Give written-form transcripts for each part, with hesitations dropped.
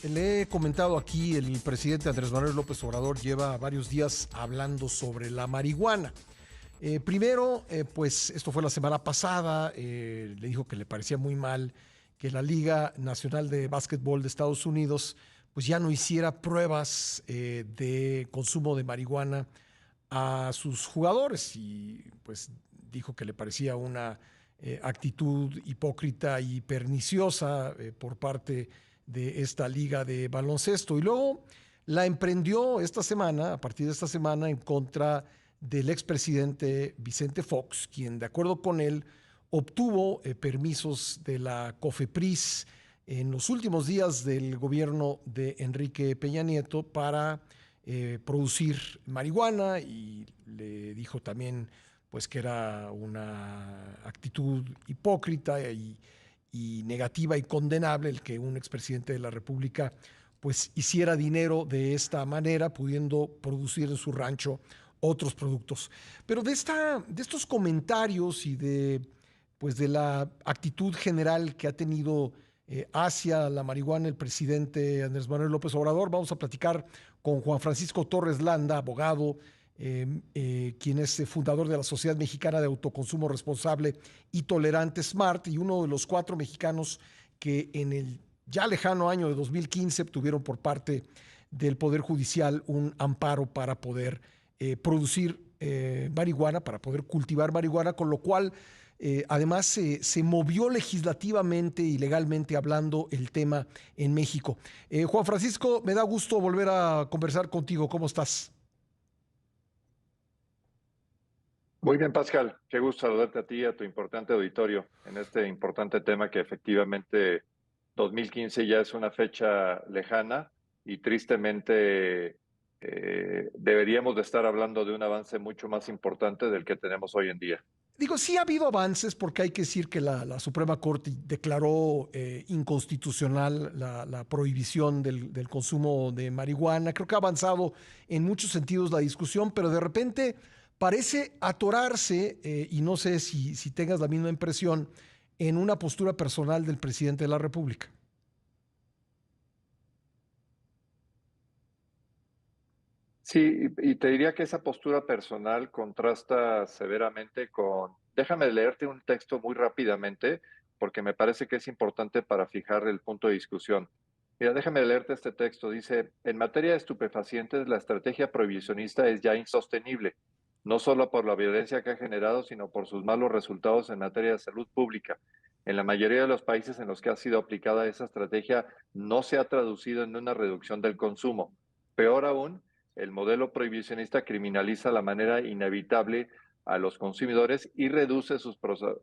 Le he comentado aquí, el presidente Andrés Manuel López Obrador lleva varios días hablando sobre la marihuana. Primero, pues esto fue la semana pasada, le dijo que le parecía muy mal que la Liga Nacional de Básquetbol de Estados Unidos pues ya no hiciera pruebas de consumo de marihuana a sus jugadores y pues dijo que le parecía una actitud hipócrita y perniciosa por parte de esta liga de baloncesto. Y luego la emprendió esta semana, a partir de esta semana, en contra del expresidente Vicente Fox, quien de acuerdo con él obtuvo permisos de la COFEPRIS en los últimos días del gobierno de Enrique Peña Nieto para producir marihuana, y le dijo también pues que era una actitud hipócrita y negativa y condenable el que un expresidente de la República pues hiciera dinero de esta manera, pudiendo producir en su rancho otros productos. Pero de estos comentarios y pues de la actitud general que ha tenido hacia la marihuana el presidente Andrés Manuel López Obrador, vamos a platicar con Juan Francisco Torres Landa, abogado, quien es fundador de la Sociedad Mexicana de Autoconsumo Responsable y Tolerante SMART, y uno de los 4 mexicanos que en el ya lejano año de 2015 obtuvieron por parte del Poder Judicial un amparo para poder producir marihuana, para poder cultivar marihuana, con lo cual además se movió legislativamente y legalmente hablando el tema en México. Juan Francisco, me da gusto volver a conversar contigo. ¿Cómo estás? Muy bien, Pascal. Qué gusto saludarte a ti y a tu importante auditorio en este importante tema que efectivamente 2015 ya es una fecha lejana y tristemente deberíamos de estar hablando de un avance mucho más importante del que tenemos hoy en día. Digo, sí ha habido avances, porque hay que decir que la Suprema Corte declaró inconstitucional la prohibición del consumo de marihuana. Creo que ha avanzado en muchos sentidos la discusión, pero de repente parece atorarse, y no sé si tengas la misma impresión, en una postura personal del presidente de la República. Sí, y te diría que esa postura personal contrasta severamente con... Déjame leerte un texto muy rápidamente porque me parece que es importante para fijar el punto de discusión. Mira, déjame leerte este texto. Dice, en materia de estupefacientes, la estrategia prohibicionista es ya insostenible, no solo por la violencia que ha generado, sino por sus malos resultados en materia de salud pública. En la mayoría de los países en los que ha sido aplicada esa estrategia, no se ha traducido en una reducción del consumo. Peor aún, el modelo prohibicionista criminaliza la manera inevitable a los consumidores y reduce sus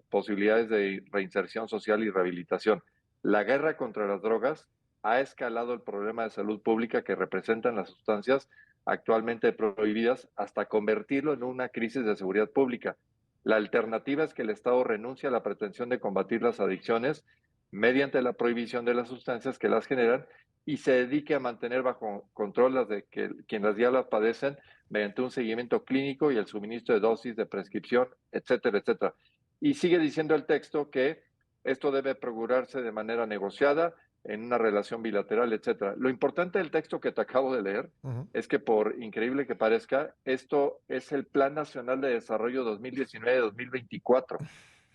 posibilidades de reinserción social y rehabilitación. La guerra contra las drogas ha escalado el problema de salud pública que representan las sustancias actualmente prohibidas hasta convertirlo en una crisis de seguridad pública. La alternativa es que el Estado renuncie a la pretensión de combatir las adicciones mediante la prohibición de las sustancias que las generan y se dedique a mantener bajo control las de quienes ya las padecen mediante un seguimiento clínico y el suministro de dosis de prescripción, etcétera, etcétera. Y sigue diciendo el texto que esto debe procurarse de manera negociada en una relación bilateral, etcétera. Lo importante del texto que te acabo de leer Uh -huh. es que, por increíble que parezca, esto es el Plan Nacional de Desarrollo 2019-2024.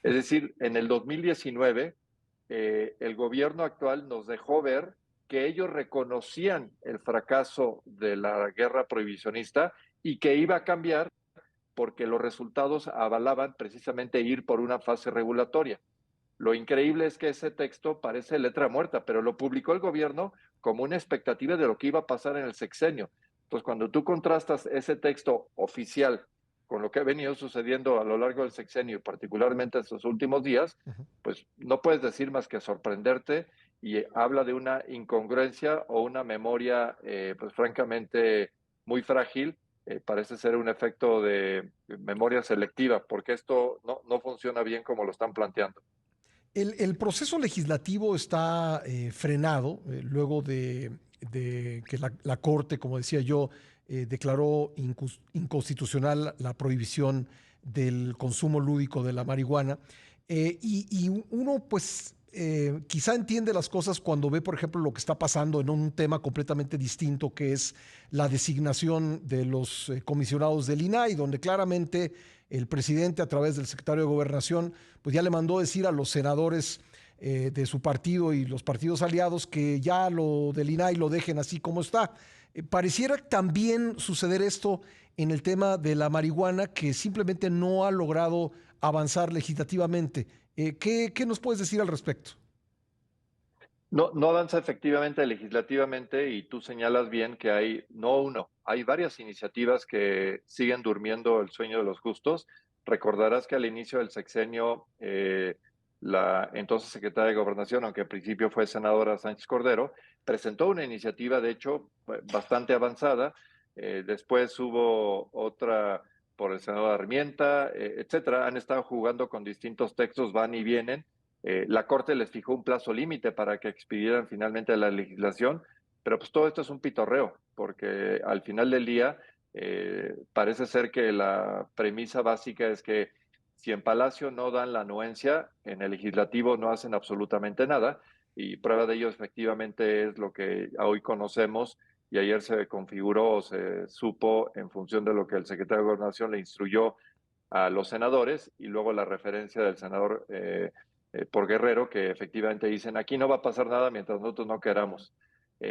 Es decir, en el 2019 el gobierno actual nos dejó ver que ellos reconocían el fracaso de la guerra prohibicionista y que iba a cambiar porque los resultados avalaban precisamente ir por una fase regulatoria. Lo increíble es que ese texto parece letra muerta, pero lo publicó el gobierno como una expectativa de lo que iba a pasar en el sexenio. Entonces, cuando tú contrastas ese texto oficial con lo que ha venido sucediendo a lo largo del sexenio, particularmente estos últimos días, Uh -huh. pues no puedes decir más que sorprenderte y habla de una incongruencia o una memoria, pues francamente, muy frágil. Parece ser un efecto de memoria selectiva, porque esto no funciona bien como lo están planteando. El proceso legislativo está frenado luego de que la Corte, como decía yo, declaró inconstitucional la prohibición del consumo lúdico de la marihuana. Y uno, pues, quizá entiende las cosas cuando ve, por ejemplo, lo que está pasando en un tema completamente distinto, que es la designación de los comisionados del INAI, donde claramente el presidente, a través del secretario de Gobernación, pues ya le mandó decir a los senadores de su partido y los partidos aliados que ya lo del INAI lo dejen así como está. Pareciera también suceder esto en el tema de la marihuana, que simplemente no ha logrado avanzar legislativamente. ¿Qué nos puedes decir al respecto? No, no avanza efectivamente legislativamente y tú señalas bien que hay, no uno, hay varias iniciativas que siguen durmiendo el sueño de los justos. Recordarás que al inicio del sexenio, la entonces secretaria de Gobernación, aunque al principio fue senadora Sánchez Cordero, presentó una iniciativa, de hecho, bastante avanzada. Después hubo otra por el senador Armienta, etcétera. Han estado jugando con distintos textos, van y vienen. La Corte les fijó un plazo límite para que expidieran finalmente la legislación, pero pues todo esto es un pitorreo, porque al final del día parece ser que la premisa básica es que si en Palacio no dan la anuencia, en el legislativo no hacen absolutamente nada, y prueba de ello efectivamente es lo que hoy conocemos, y ayer se configuró o se supo en función de lo que el secretario de Gobernación le instruyó a los senadores, y luego la referencia del senador por Guerrero, que efectivamente dicen, aquí no va a pasar nada mientras nosotros no queramos.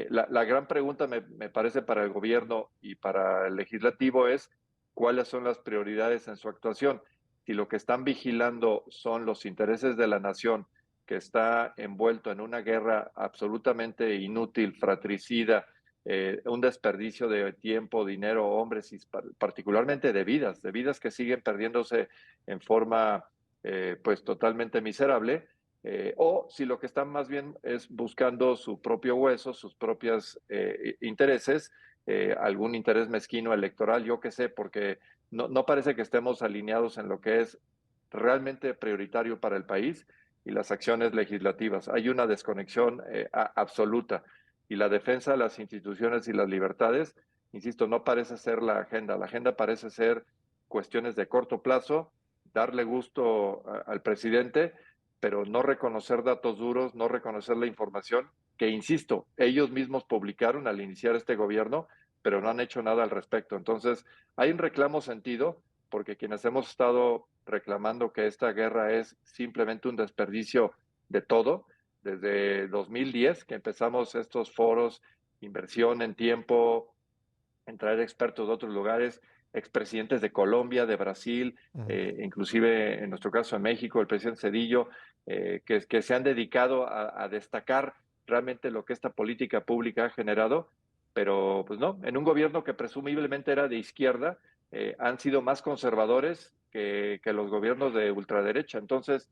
La gran pregunta me parece para el gobierno y para el legislativo es cuáles son las prioridades en su actuación. Si lo que están vigilando son los intereses de la nación, que está envuelto en una guerra absolutamente inútil, fratricida, un desperdicio de tiempo, dinero, hombres y particularmente de vidas que siguen perdiéndose en forma pues totalmente miserable, o si lo que están más bien es buscando su propio hueso, sus propios intereses, algún interés mezquino electoral, yo qué sé, porque no parece que estemos alineados en lo que es realmente prioritario para el país y las acciones legislativas. Hay una desconexión absoluta, y la defensa de las instituciones y las libertades, insisto, no parece ser la agenda. La agenda parece ser cuestiones de corto plazo, darle gusto al presidente, pero no reconocer datos duros, no reconocer la información que, insisto, ellos mismos publicaron al iniciar este gobierno, pero no han hecho nada al respecto. Entonces, hay un reclamo sentido, porque quienes hemos estado reclamando que esta guerra es simplemente un desperdicio de todo, desde 2010 que empezamos estos foros, inversión en tiempo, en traer expertos de otros lugares, expresidentes de Colombia, de Brasil, inclusive en nuestro caso en México, el presidente Cedillo, que se han dedicado a destacar realmente lo que esta política pública ha generado, pero pues no, en un gobierno que presumiblemente era de izquierda, han sido más conservadores que los gobiernos de ultraderecha. Entonces,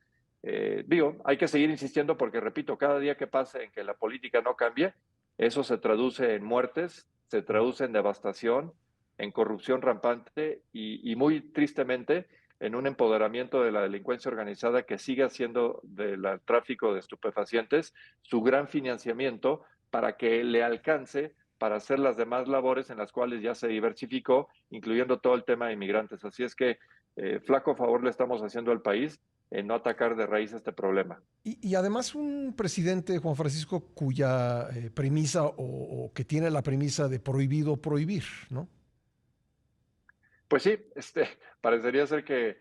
digo, hay que seguir insistiendo porque, repito, cada día que pase en que la política no cambie, eso se traduce en muertes, se traduce en devastación, en corrupción rampante y muy tristemente en un empoderamiento de la delincuencia organizada que sigue haciendo del tráfico de estupefacientes su gran financiamiento para que le alcance para hacer las demás labores en las cuales ya se diversificó, incluyendo todo el tema de inmigrantes. Así es que flaco favor le estamos haciendo al país en no atacar de raíz este problema. Y además un presidente, Juan Francisco, cuya premisa o que tiene la premisa de prohibido prohibir, ¿no? Pues sí, parecería ser que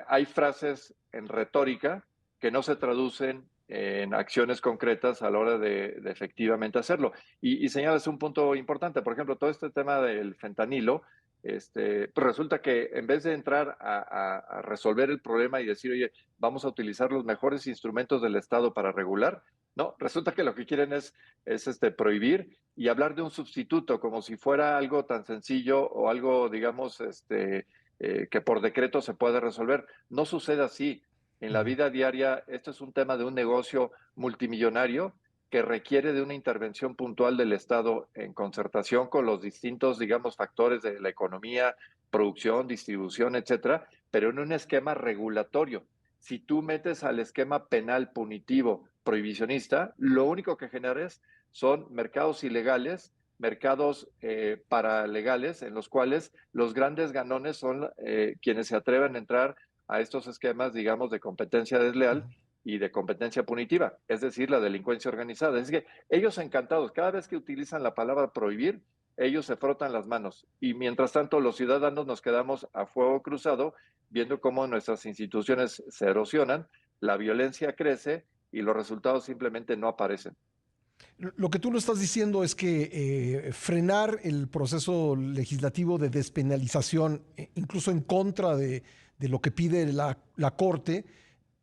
hay frases en retórica que no se traducen en acciones concretas a la hora de efectivamente hacerlo. Y señalas un punto importante, por ejemplo, todo este tema del fentanilo, pues resulta que en vez de entrar a resolver el problema y decir, oye, vamos a utilizar los mejores instrumentos del Estado para regular, no, resulta que lo que quieren es prohibir y hablar de un sustituto como si fuera algo tan sencillo o algo, digamos, que por decreto se puede resolver. No sucede así. En la vida diaria, esto es un tema de un negocio multimillonario que requiere de una intervención puntual del Estado en concertación con los distintos, digamos, factores de la economía, producción, distribución, etcétera, pero en un esquema regulatorio. Si tú metes al esquema penal punitivo prohibicionista, lo único que generas son mercados ilegales, mercados paralegales, en los cuales los grandes ganones son quienes se atreven a entrar a estos esquemas, digamos, de competencia desleal, y de competencia punitiva, es decir, la delincuencia organizada. Es que ellos encantados, cada vez que utilizan la palabra prohibir, ellos se frotan las manos y mientras tanto los ciudadanos nos quedamos a fuego cruzado viendo cómo nuestras instituciones se erosionan, la violencia crece y los resultados simplemente no aparecen. Lo que tú no estás diciendo es que frenar el proceso legislativo de despenalización, incluso en contra de lo que pide la Corte,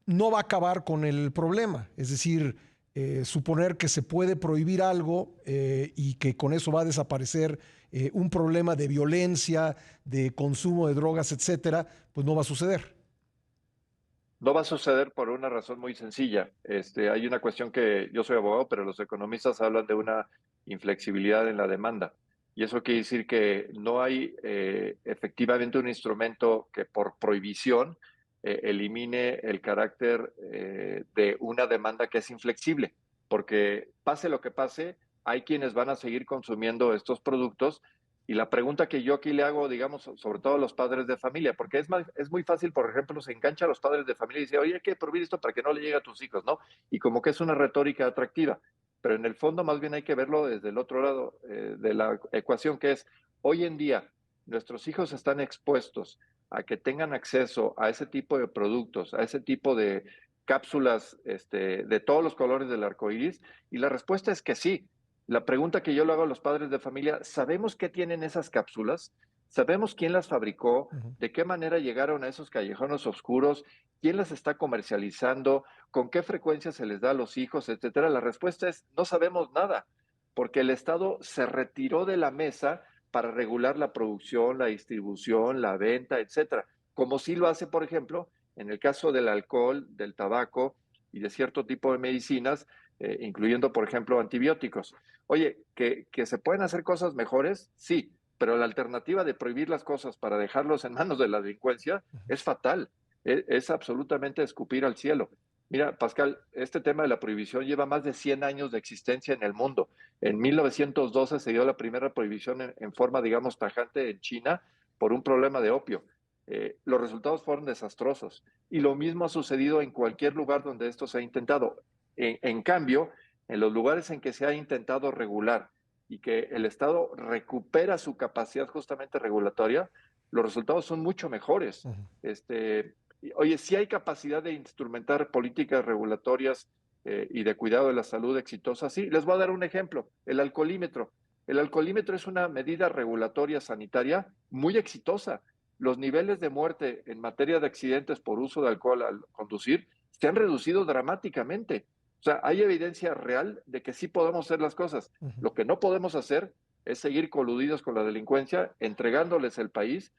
no va a acabar con el problema. Es decir, suponer que se puede prohibir algo y que con eso va a desaparecer un problema de violencia, de consumo de drogas, etcétera, pues no va a suceder. No va a suceder por una razón muy sencilla. Hay una cuestión que yo soy abogado, pero los economistas hablan de una inflexibilidad en la demanda. Y eso quiere decir que no hay efectivamente un instrumento que por prohibición elimine el carácter de una demanda que es inflexible, porque pase lo que pase, hay quienes van a seguir consumiendo estos productos y la pregunta que yo aquí le hago, digamos, sobre todo a los padres de familia, porque es muy fácil, por ejemplo, se engancha a los padres de familia y dice, oye, hay que prohibir esto para que no le llegue a tus hijos, ¿no? Y como que es una retórica atractiva, pero en el fondo más bien hay que verlo desde el otro lado de la ecuación, que es, hoy en día, nuestros hijos están expuestos a que tengan acceso a ese tipo de productos, a ese tipo de cápsulas de todos los colores del arco iris, y la respuesta es que sí. La pregunta que yo le hago a los padres de familia, ¿sabemos qué tienen esas cápsulas? ¿Sabemos quién las fabricó? Ujú. ¿De qué manera llegaron a esos callejones oscuros? ¿Quién las está comercializando? ¿Con qué frecuencia se les da a los hijos, etcétera? La respuesta es no sabemos nada, porque el Estado se retiró de la mesa para regular la producción, la distribución, la venta, etcétera. Como sí lo hace, por ejemplo, en el caso del alcohol, del tabaco y de cierto tipo de medicinas, incluyendo, por ejemplo, antibióticos. Oye, ¿que se pueden hacer cosas mejores? Sí, pero la alternativa de prohibir las cosas para dejarlos en manos de la delincuencia es fatal, es absolutamente escupir al cielo. Mira, Pascal, este tema de la prohibición lleva más de 100 años de existencia en el mundo. En 1912 se dio la primera prohibición en forma, digamos, tajante en China por un problema de opio. Los resultados fueron desastrosos y lo mismo ha sucedido en cualquier lugar donde esto se ha intentado. En cambio, en los lugares en que se ha intentado regular y que el Estado recupera su capacidad justamente regulatoria, los resultados son mucho mejores. Ujú. Oye, si hay capacidad de instrumentar políticas regulatorias y de cuidado de la salud exitosas, sí. Les voy a dar un ejemplo, el alcoholímetro. El alcoholímetro es una medida regulatoria sanitaria muy exitosa. Los niveles de muerte en materia de accidentes por uso de alcohol al conducir se han reducido dramáticamente. O sea, hay evidencia real de que sí podemos hacer las cosas. Ujú. Lo que no podemos hacer es seguir coludidos con la delincuencia, entregándoles el país,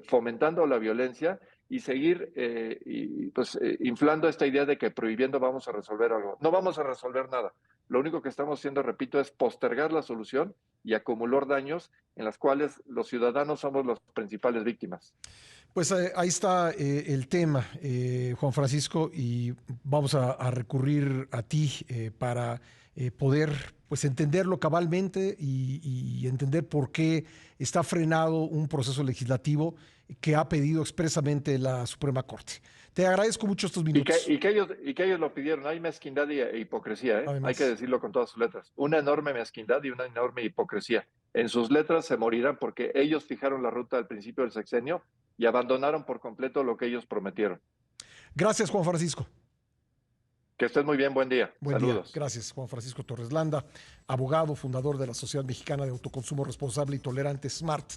fomentando la violencia y seguir inflando esta idea de que prohibiendo vamos a resolver algo. No vamos a resolver nada. Lo único que estamos haciendo, repito, es postergar la solución y acumular daños en las cuales los ciudadanos somos las principales víctimas. Pues ahí está el tema, Juan Francisco, y vamos a recurrir a ti para poder pues entenderlo cabalmente y entender por qué está frenado un proceso legislativo que ha pedido expresamente la Suprema Corte. Te agradezco mucho estos Y que, minutos. y que, ellos, y que ellos lo pidieron. Hay mezquindad e hipocresía, ¿eh? Hay que Además, decirlo con todas sus letras. Una enorme mezquindad y una enorme hipocresía. En sus letras se morirán porque ellos fijaron la ruta al principio del sexenio y abandonaron por completo lo que ellos prometieron. gracias, Juan Francisco. Que estés muy bien, buen día. Buen día. Saludos. Gracias, Juan Francisco Torres Landa, abogado, fundador de la Sociedad Mexicana de Autoconsumo Responsable y Tolerante, SMART.